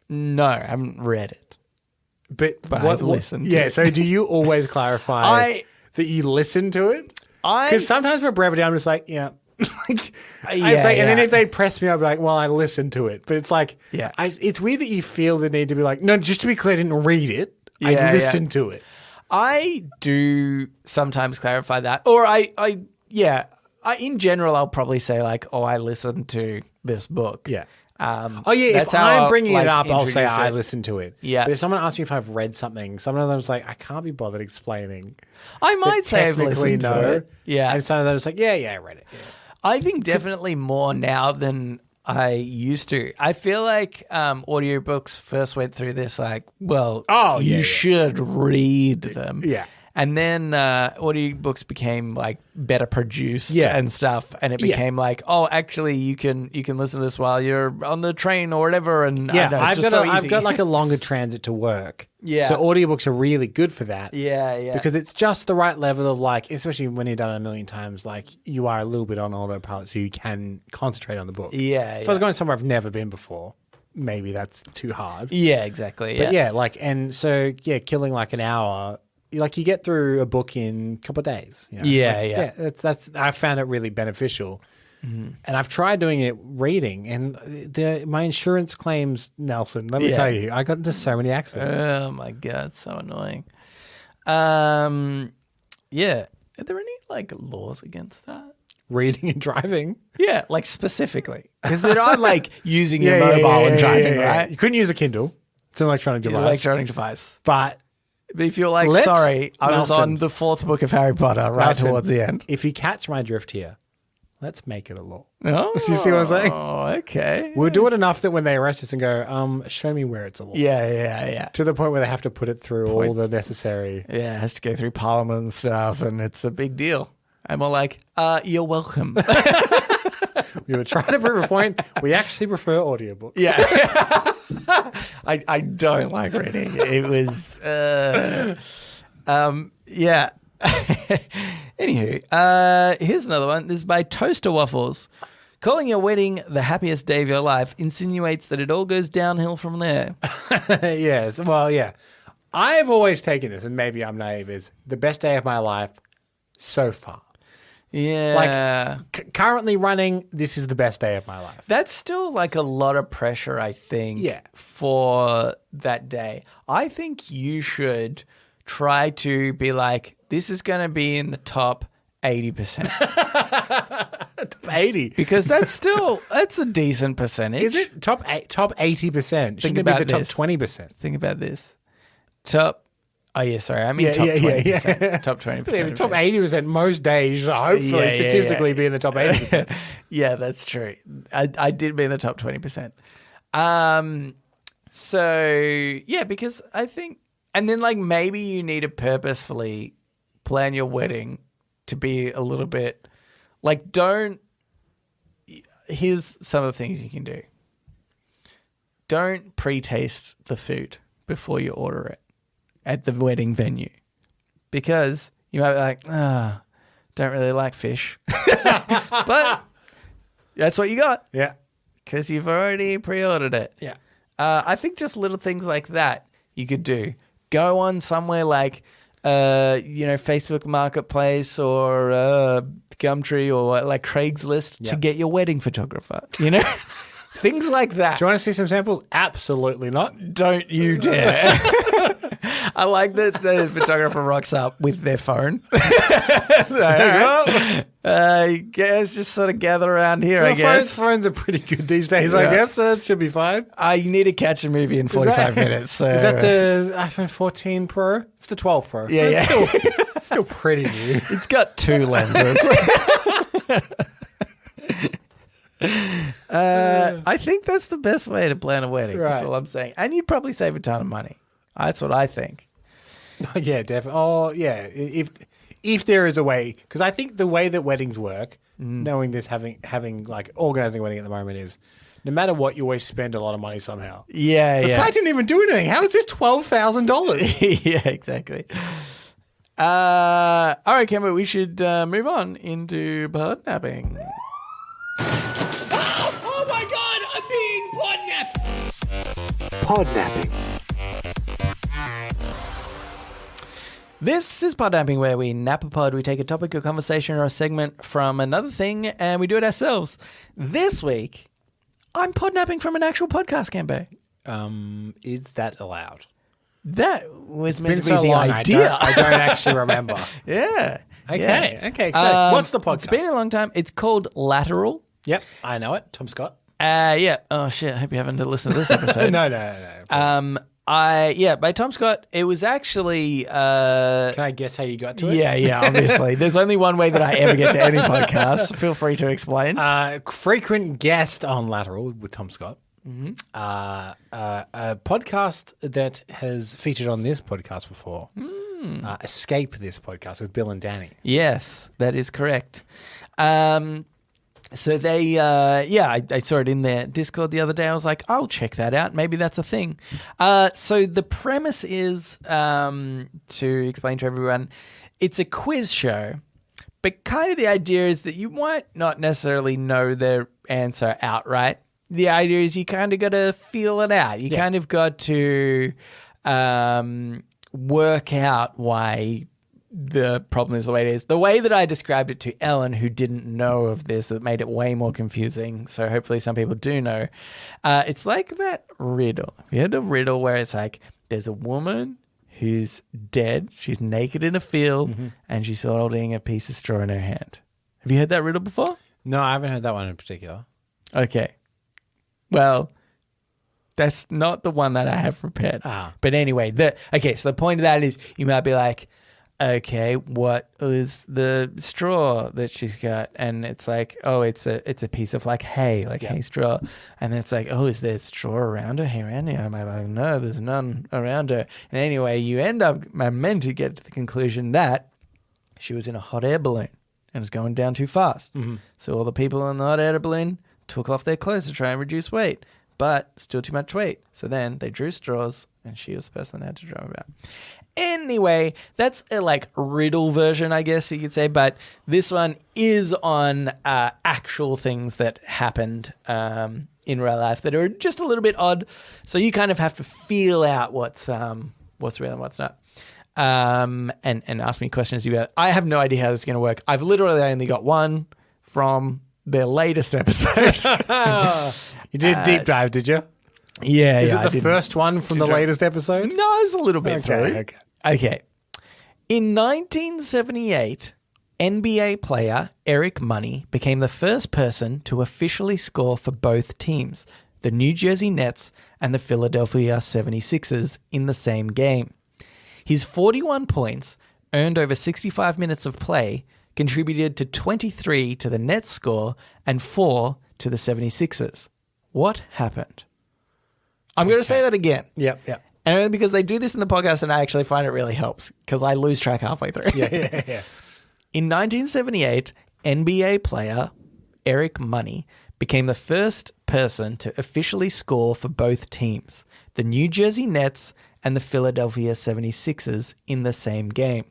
No, I haven't read it.
But
I've listened to it.
So do you always clarify that you listen to it? Because sometimes for brevity, I'm just like, yeah. And then if they press me, I'll be like, well, I listened to it. But it's like, it's weird that you feel the need to be like, no, just to be clear, I didn't read it. I listened to it. I
do sometimes clarify that. Or I in general, I'll probably say like, oh, I listened to this book.
Yeah.
That's
if I'm bringing it up, I'll say
introduce
I
it.
listened to it.
Yeah.
But if someone asks me if I've read something, some of them's like, I can't be bothered explaining.
I might say I've
Technically,
listened to it. Yeah.
And some of them's like, yeah, I read it. Yeah.
I think definitely more now than I used to. I feel like audiobooks first went through this like, well, you should read them.
Yeah.
And then audiobooks became like better produced and stuff. And it became like, oh, actually you can listen to this while you're on the train or whatever. And
I've got like a longer transit to work.
Yeah.
So audiobooks are really good for that.
Yeah.
Because it's just the right level of like, especially when you've done it a million times, like you are a little bit on autopilot so you can concentrate on the book.
Yeah.
If I was going somewhere I've never been before, maybe that's too hard.
Yeah, exactly.
But killing like an hour, like you get through a book in a couple of days. You know? That's I found it really beneficial. Mm-hmm. And I've tried doing it reading, and my insurance claims, Nelson, let me tell you, I got into so many accidents.
Oh my God, so annoying. Are there any like laws against that?
Reading and driving?
Yeah, like specifically. Because they're not like using your mobile and driving, right?
You couldn't use a Kindle. It's an electronic device. But
if you're like, sorry, I was on the fourth book of Harry Potter towards the end.
If you catch my drift here, let's make it a law.
Oh,
you see what I'm saying?
Oh, okay.
We'll do it enough that when they arrest us and go, show me where it's a law.
Yeah.
To the point where they have to put it through all the necessary.
Yeah, it has to go through Parliament and stuff, and it's a big deal. And we're like, you're welcome.
We were trying to prove a point. We actually prefer audiobooks.
Yeah. I don't like reading. It was, Anywho, here's another one. This is by Toaster Waffles. Calling your wedding the happiest day of your life insinuates that it all goes downhill from there.
Yes. Well, yeah. I've always taken this, and maybe I'm naive, is the best day of my life so far.
Yeah.
Like, currently running, this is the best day of my life.
That's still like a lot of pressure, I think, for that day. I think you should try to be like, this is going to be in the top 80%.
Top 80?
Because that's a decent percentage.
Is it? Top 80%. Shouldn't it be the top 20%?
Think about this. Oh, yeah, sorry. I mean
Yeah,
top
yeah,
20%.
yeah.
Top 20%.
Yeah,
of
top
it.
80% most days, hopefully, statistically be in the top 80%.
Yeah, that's true. I did be in the top 20%. So, yeah, because I think, and then like maybe you need to purposefully plan your wedding to be a little bit like, here's some of the things you can do. Don't pre-taste the food before you order it at the wedding venue, because you might be like, don't really like fish, but that's what you got
Yeah.
because you've already pre-ordered it.
Yeah.
I think just little things like that you could do. Go on somewhere like, Facebook Marketplace or Gumtree or like Craigslist to get your wedding photographer. Things like that.
Do you want to see some samples? Absolutely not.
Don't you dare. I like that the photographer rocks up with their phone. Guys, just sort of gather around here, I guess.
Phones are pretty good these days, I guess. So it should be fine.
I need to catch a movie in 45 minutes. So.
Is that the iPhone 14 Pro? It's the 12 Pro.
Yeah.
Still pretty new.
It's got 2 lenses. I think that's the best way to plan a wedding.
Right.
That's all I'm saying. And you'd probably save a ton of money. That's what I think.
Yeah, definitely. Oh, yeah. If there is a way, because I think the way that weddings work, knowing this, having like organizing a wedding at the moment is, no matter what, you always spend a lot of money somehow.
Yeah.
I didn't even do anything. How is this $12,000?
Yeah, exactly. All right, Kemba, we should move on into podnapping.
Oh my God, I'm being podnapped.
Podnapping.
This is Podnapping, where we nap a pod. We take a topic, a conversation, or a segment from another thing, and we do it ourselves. This week, I'm podnapping from an actual podcast, Kemba.
Is that allowed?
That was meant
Been
to be
so
the
long,
idea.
I don't actually remember.
Yeah.
Okay.
Yeah.
Okay. So, what's the podcast?
It's been a long time. It's called Lateral.
Yep, I know it. Tom Scott.
Yeah. Oh shit. I hope you haven't listened to this episode.
No.
By Tom Scott. It was actually.
Can I guess how you got to it?
Yeah. Obviously, there's only one way that I ever get to any podcast. Feel free to explain.
Frequent guest on Lateral with Tom Scott.
Mm-hmm.
A podcast that has featured on this podcast before. Escape This Podcast with Bill and Danny.
Yes, that is correct. So they, I saw it in their Discord the other day. I was like, I'll check that out. Maybe that's a thing. So the premise is, to explain to everyone, it's a quiz show, but kind of the idea is that you might not necessarily know the answer outright. The idea is you kind of got to feel it out. You kind of got to work out why the problem is the way it is. The way that I described it to Ellen, who didn't know of this, it made it way more confusing. So hopefully some people do know. It's like that riddle. You had a riddle where it's like, there's a woman who's dead. She's naked in a field and she's holding a piece of straw in her hand. Have you heard that riddle before?
No, I haven't heard that one in particular.
Okay. Well, that's not the one that I have prepared. But anyway, so the point of that is you might be like, okay, what is the straw that she's got? And it's like, oh, it's a piece of like hay, hay straw. And then it's like, oh, is there straw around her? Hay around her? I'm like, no, there's none around her. And anyway, you end up, I'm meant to get to the conclusion that she was in a hot air balloon and was going down too fast. So all the people in the hot air balloon took off their clothes to try and reduce weight, but still too much weight. So then they drew straws and she was the person that had to draw them out. Anyway, that's a riddle version, I guess you could say, but this one is on actual things that happened in real life that are just a little bit odd. So you kind of have to feel out what's real and what's not. And ask me questions about it. I have no idea how this is going to work. I've literally only got one from their latest episode.
You did a deep dive, did you?
Yeah,
Is it the first one from the latest episode?
No, it's a little bit through. Okay. In 1978, NBA player Eric Money became the first person to officially score for both teams, the New Jersey Nets and the Philadelphia 76ers, in the same game. His 41 points, earned over 65 minutes of play, contributed to 23 to the Nets score and 4 to the 76ers. What happened? I'm going to say that again.
Yep.
And only because they do this in the podcast and I actually find it really helps because I lose track halfway through.
Yeah.
In 1978, NBA player Eric Money became the first person to officially score for both teams, the New Jersey Nets and the Philadelphia 76ers, in the same game.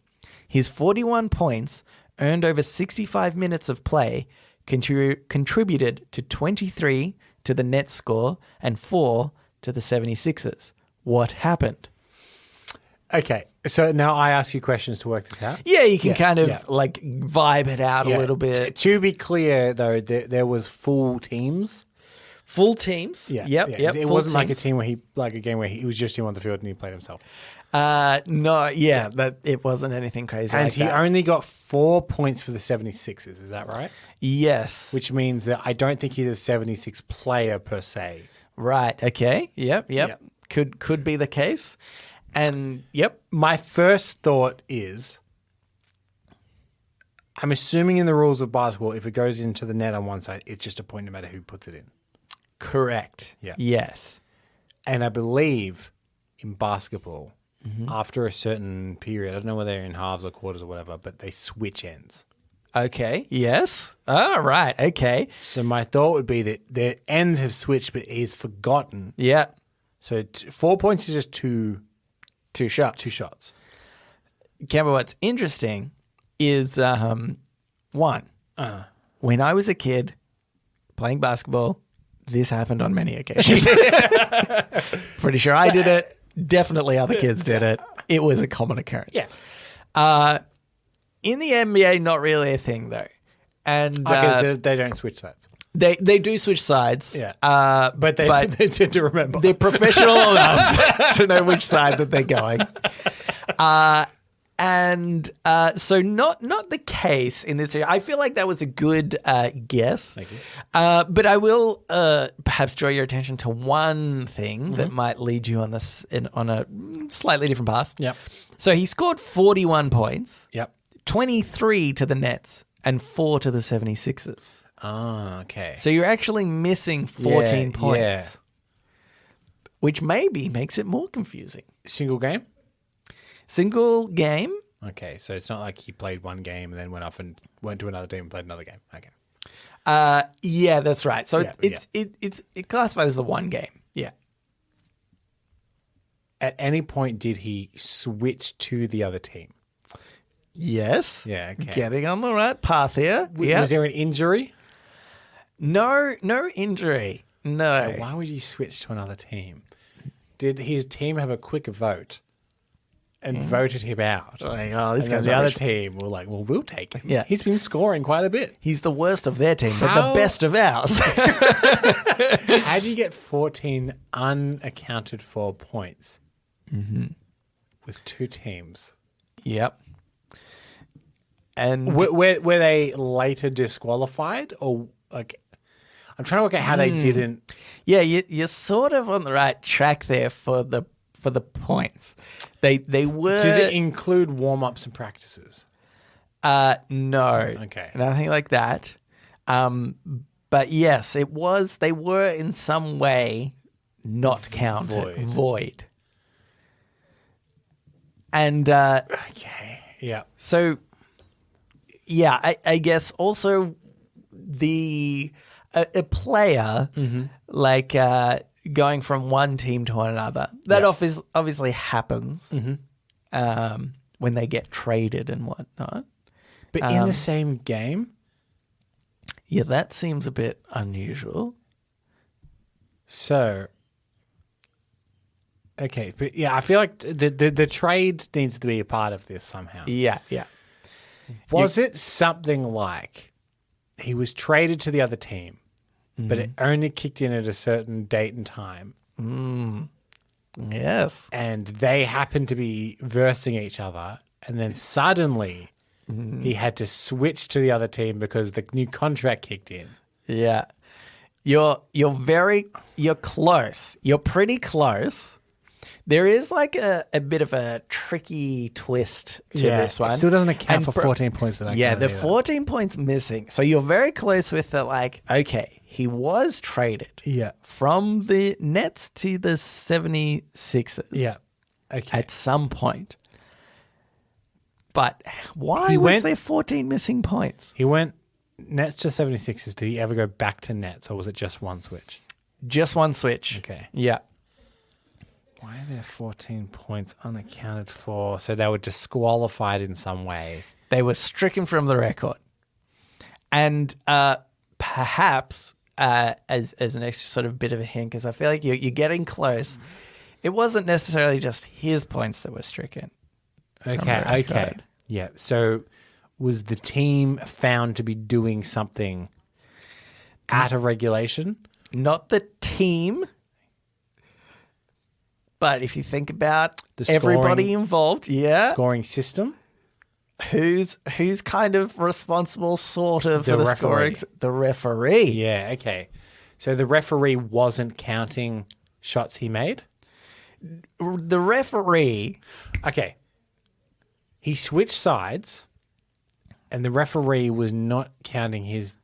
His 41 points, earned over 65 minutes of play, contributed to 23 to the Nets score and 4 to the 76ers. What happened?
Okay, so now I ask you questions to work this out.
Yeah, you can kind of like vibe it out a little bit.
To be clear, though, there was full teams.
Full teams. Yep.
It wasn't like a team where a game where he was just him on the field and he played himself.
That it wasn't anything crazy.
And
like
he
that.
only got 4 points for the 76ers. Is that right?
Yes.
Which means that I don't think he's a 76 player per se.
Right. Okay. Yep. Could be the case. And
My first thought is, I'm assuming in the rules of basketball, if it goes into the net on one side, it's just a point no matter who puts it in.
correct.
Yeah.
Yes.
And I believe in basketball, after a certain period, I don't know whether they're in halves or quarters or whatever, but they switch ends.
Okay. Yes. Oh, right. Okay.
So my thought would be that their ends have switched, but he's forgotten.
Yeah.
So 4 points is just two
shots. Kemba, what's interesting is one. When I was a kid playing basketball, this happened on many occasions. Pretty sure I did it. Definitely other kids did it. It was a common occurrence.
Yeah.
In the NBA, not really a thing though. And
Okay, so they don't switch sides.
they do switch sides.
Yeah.
But
They tend to remember.
they're professional enough to know which side that they're going. So not the case in this area. I feel like that was a good guess.
Thank you.
But I will perhaps draw your attention to one thing that might lead you on a slightly different path.
Yep.
So he scored 41 points,
Yep.
23 to the Nets and 4 to the 76ers.
Oh, okay.
So you're actually missing 14 points,
Yeah.
which maybe makes it more confusing.
Single game?
Single game.
Okay, so it's not like he played one game and then went off and went to another team and played another game. Okay.
Yeah, that's right. So
Yeah,
it classifies as the one game. Yeah.
At any point, did he switch to the other team?
Yes.
Yeah, okay.
Getting on the right path here.
Was there an injury?
No injury. No.
Why would you switch to another team? Did his team have a quick vote and voted him out?
Like, oh, this
And then
guy's
the other
rubbish.
team were like, well, we'll take him.
Yeah.
He's been scoring quite a bit.
He's the worst of their team, but
How-
the best of ours.
How do you get 14 unaccounted for points with two teams?
Yep. And
Were they later disqualified, or like? I'm trying to work out how they didn't.
yeah, you're sort of on the right track there for the points. They were.
Does it include warm ups and practices?
No.
Okay.
Nothing like that. But yes, it was. They were in some way not counted. Void. And
Okay. Yeah.
so, yeah, I guess also a player like going from one team to another, that obviously happens when they get traded and whatnot.
But in the same game?
Yeah, that seems a bit unusual.
So, okay. But yeah, I feel like the trade needs to be a part of this somehow.
Yeah.
Was it something like he was traded to the other team, but it only kicked in at a certain date and time,
Yes.
and they happened to be versing each other, and then suddenly he had to switch to the other team because the new contract kicked in?
Yeah. You're close. You're pretty close. There is like a bit of a tricky twist to this one.
It still doesn't account
And
for 14 points that I
Yeah,
counted
the
either.
14 points missing. So you're very close with the like, okay, he was traded
Yeah.
from the Nets to the 76ers.
Yeah. Okay.
At some point. But why
He
was
went-
there 14 missing points?
He went Nets to 76ers. Did he ever go back to Nets, or was it just one switch?
Just one switch.
Okay.
Yeah.
Why are there 14 points unaccounted for? So they were disqualified in some way.
They were stricken from the record. And perhaps, as an extra sort of bit of a hint, because I feel like you're getting close, it wasn't necessarily just his points that were stricken.
Okay.
the
Okay.
record.
Yeah. So was the team found to be doing something out of regulation?
Not the team, but if you think about
The
everybody
scoring-
involved, yeah,
Scoring system?
who's kind of responsible, sort of,
The
for the
referee.
scoring? The referee.
Yeah. Okay. So the referee wasn't counting shots he made?
The referee.
Okay. He switched sides, and the referee was not counting his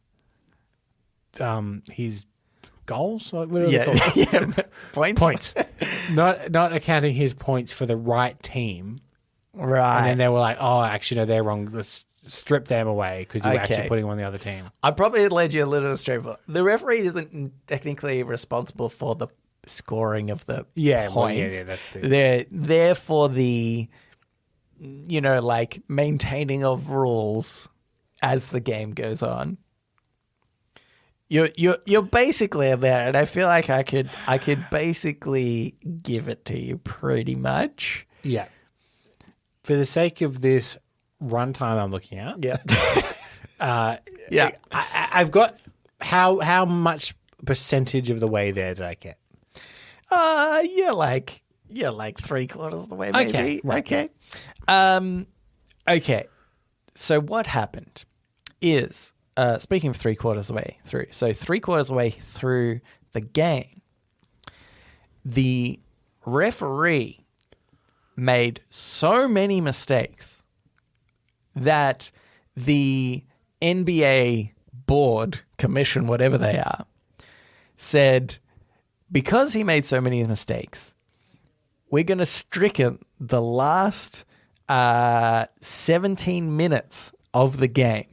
goals. What are they called?
Yeah, points.
Points. not accounting his points for the right team.
Right.
And then they were like, "Oh, actually, no, they're wrong. Let's strip them away because you were
Okay.
actually putting them on the other team."
I probably led you a little astray, but the referee isn't technically responsible for the scoring of the
Yeah, well,
points.
yeah, that's the-
They're there for the, like maintaining of as the game goes on. You're basically there, and I feel like I could basically give it to you pretty much.
Yeah. For the sake of this runtime I'm looking at,
Yeah.
yeah, I've got how much percentage of the way there did I get?
You're like 3/4 of the way, maybe.
Okay, right.
Okay. Okay. So what happened is, speaking of 3/4 of the way through, so 3/4 of the way through the game, the referee made so many mistakes that the NBA board, commission, whatever they are, said, because he made so many mistakes, we're going to stricken the last 17 minutes of the game,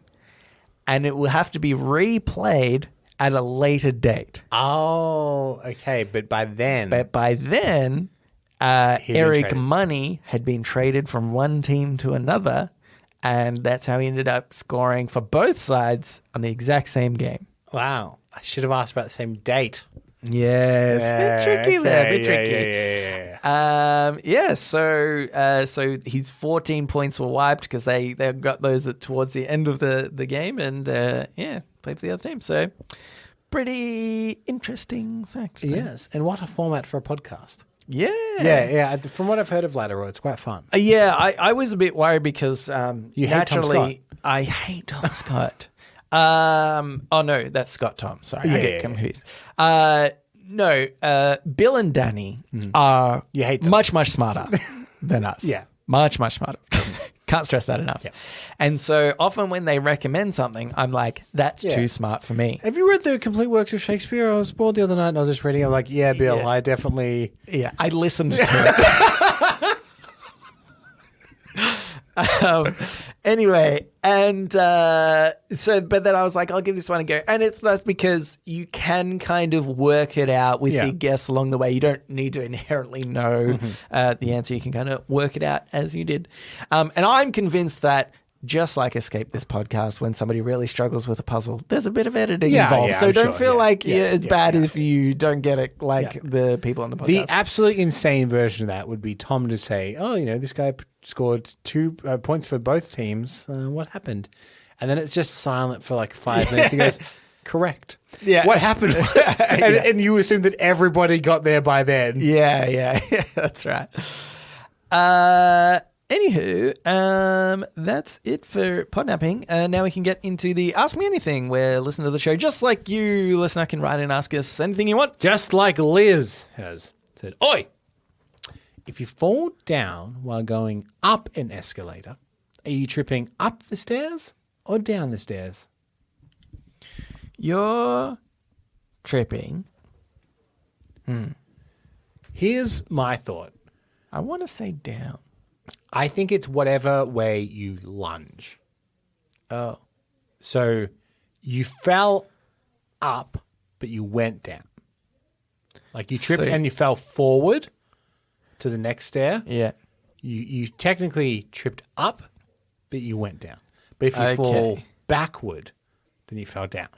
and it will have to be replayed at a later date.
Oh, okay. But by then,
But by then,
been
Eric
traded.
Money had been traded from one team to another, and that's how he ended up scoring for both sides on the exact same game.
wow, I should have asked about the same date.
Yes, bit tricky there, bit tricky.
Yeah.
So his 14 points were wiped because they got those towards the end of the game, and played for the other team. So pretty interesting fact. there.
Yes, and what a format for a podcast.
Yeah.
Yeah. From what I've heard of Lateral, it's quite fun.
I was a bit worried because
You hate Tom
naturally I hate Tom Scott. Oh no, that's Scott Tom. Sorry, I
Yeah,
get
yeah,
confused. No, Bill and Danny are
You hate them.
much smarter than us.
Yeah.
much smarter. Can't stress that enough.
Yeah.
And so often when they recommend something, I'm like, that's
Yeah.
too smart for me.
Have you read the complete works of Shakespeare? I was bored the other night and I was just reading. I'm like, yeah, Bill,
Yeah.
I definitely.
Yeah, I listened to it. Anyway, and but then I was like, I'll give this one a go. And it's nice because you can kind of work it out with
Yeah.
your guests along the way. You don't need to inherently know the answer. You can kind of work it out as you did. And I'm convinced that just like Escape This Podcast, when somebody really struggles with a puzzle, there's a bit of editing
Yeah,
involved.
yeah,
So
I'm
don't
sure.
feel
Yeah.
like
Yeah,
it's
yeah,
bad
yeah.
if you don't get it like
Yeah.
the people on the podcast.
The absolute insane version of that would be Tom to say, oh, this guy scored 2 points for both teams. What happened? And then it's just silent for like 5 minutes. He goes, correct.
Yeah.
What happened was, and you assume that everybody got there by then.
Yeah, that's right. Anywho, that's it for Podnapping. Now we can get into the Ask Me Anything, where listener to the show, just like you, listener, can write and ask us anything you want.
Just like Liz has said, oi, if you fall down while going up an escalator, are you tripping up the stairs or down the stairs?
You're tripping.
Here's my thought.
I want to say down.
I think it's whatever way you lunge.
Oh.
So you fell up, but you went down. Like you tripped
So-
and you fell forward to the next stair.
Yeah.
You technically tripped up, but you went down. But if you
Okay.
fall backward, then you fell down.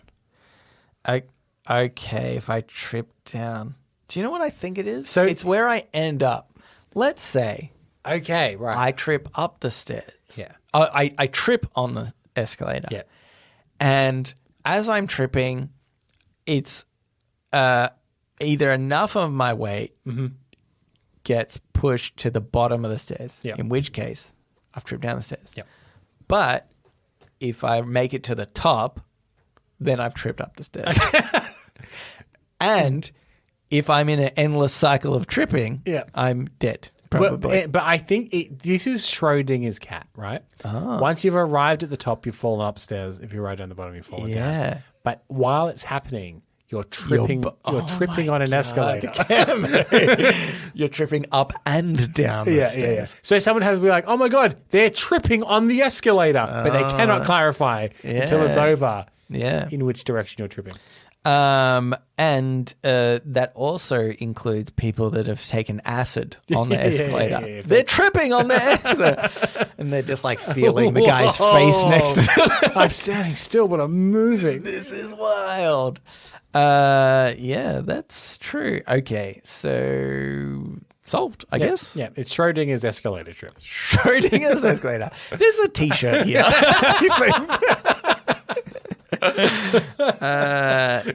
Okay, if I trip down. Do you know what I think it is?
So-
it's where I end up. Let's say
Okay, right.
I trip up the stairs.
Yeah.
I trip on the escalator.
Yeah.
And as I'm tripping, it's either enough of my weight gets pushed to the bottom of the stairs,
Yeah.
in which case I've tripped down the stairs.
Yeah.
But if I make it to the top, then I've tripped up the stairs. And if I'm in an endless cycle of tripping,
Yeah.
I'm dead, probably.
But I think this is Schrodinger's cat, right?
Oh.
Once you've arrived at the top, you've fallen upstairs. If you're right down the bottom, you've fallen down.
Yeah.
But while it's happening, you're tripping. You're tripping on an escalator.
You're tripping up and down the stairs.
So someone has to be like, "Oh my god, they're tripping on the escalator," but they cannot clarify until it's
Yeah.
over.
Yeah.
In which direction you're tripping?
And that also includes people that have taken acid on the escalator.
yeah.
They're tripping on the escalator. And they're just like feeling the guy's face next to them.
I'm standing still, but I'm moving.
This is wild. Yeah, that's true. Okay, so solved, I guess.
Yeah, it's Schrodinger's escalator trip.
Schrodinger's escalator. There's a T-shirt here.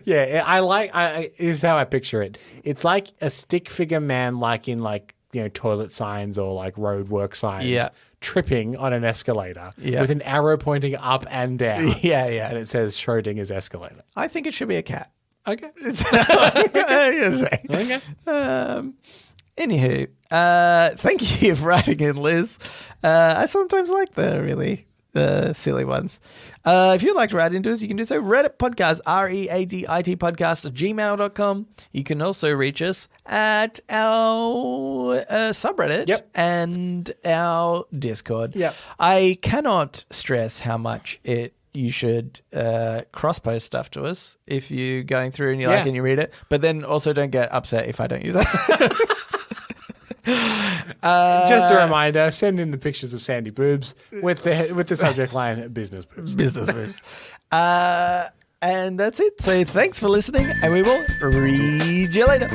Yeah, I is how I picture it. It's like a stick figure man, like in toilet signs or like road work signs.
Yeah.
Tripping on an escalator
Yeah.
with an arrow pointing up and down.
Yeah, yeah.
And it says Schrodinger's escalator.
I think it should be a cat.
Okay.
Okay. Anywho, thank you for writing in, Liz. I sometimes like the really silly ones. If you'd like to write into us, you can do so. Reddit podcast, READIT podcast, gmail.com. You can also reach us at our subreddit
Yep.
and our Discord.
Yep.
I cannot stress how much you should cross-post stuff to us if you're going through and you like
Yeah.
and you read it. But then also don't get upset if I don't use it.
Just a reminder, send in the pictures of Sandy boobs with the subject line business boobs.
Business moves. And that's it. So thanks for listening, and we will read you later.